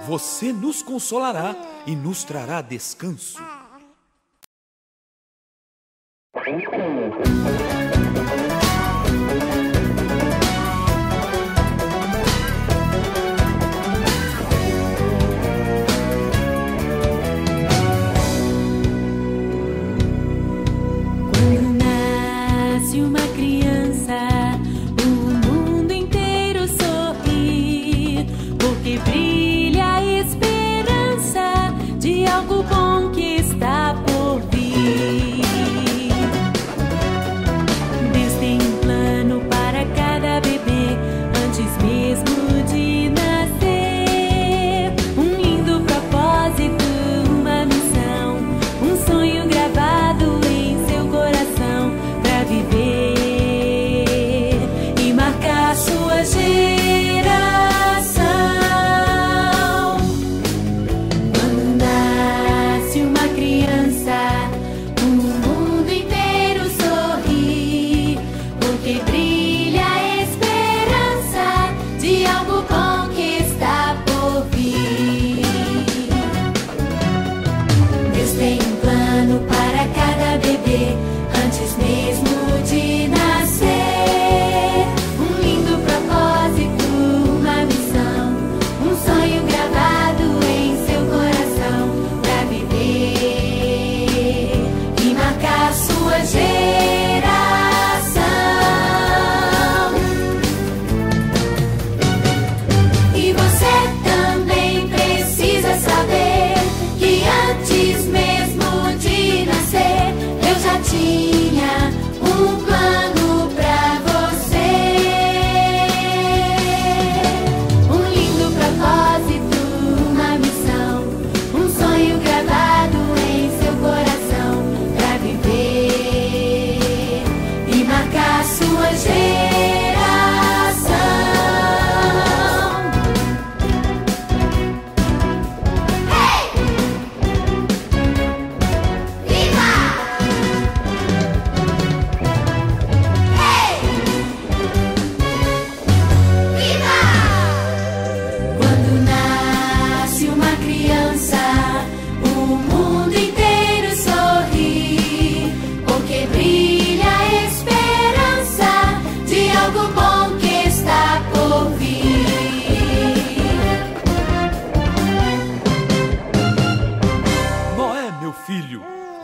Você nos consolará e nos trará descanso. Quando nasce uma criança, o mundo inteiro sorri, porque brilha a esperança de algo bom que está por vir. Deus tem um plano para cada bebê, antes mesmo de nascer. Um lindo propósito, uma missão, um sonho gravado em seu coração, para viver e marcar sua geração. Quando nasce uma criança, o mundo inteiro sorri, porque brilha a esperança de algo bom que está por vir. Deus tem um plano para cada bebê, antes mesmo de nascer. Um lindo propósito, uma missão, um sonho gravado em seu coração, para viver e marcar sua geração. E você também precisa saber que antes mesmo de nascer, Deus já tinha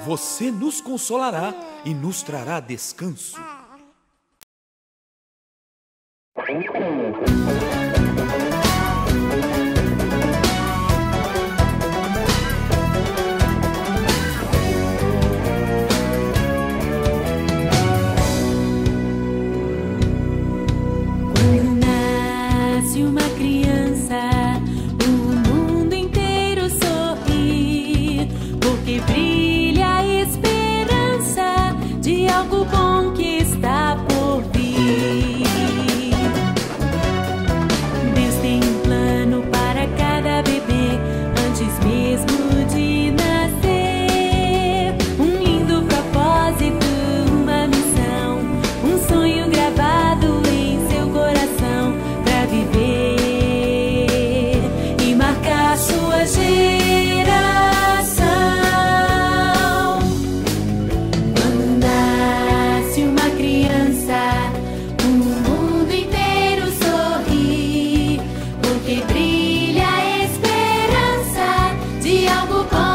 Você nos consolará e nos trará descanso. Quando nasce uma criança, o mundo inteiro sorri, porque brilha a esperança de algo bom que está por vir. Deus tem um plano para cada bebê antes mesmo de nascer. Um lindo propósito, uma missão, um sonho gravado em seu coração para viver e marcar sua geração. Quando nasce uma criança, o mundo inteiro sorri, porque brilha a esperança de algo bom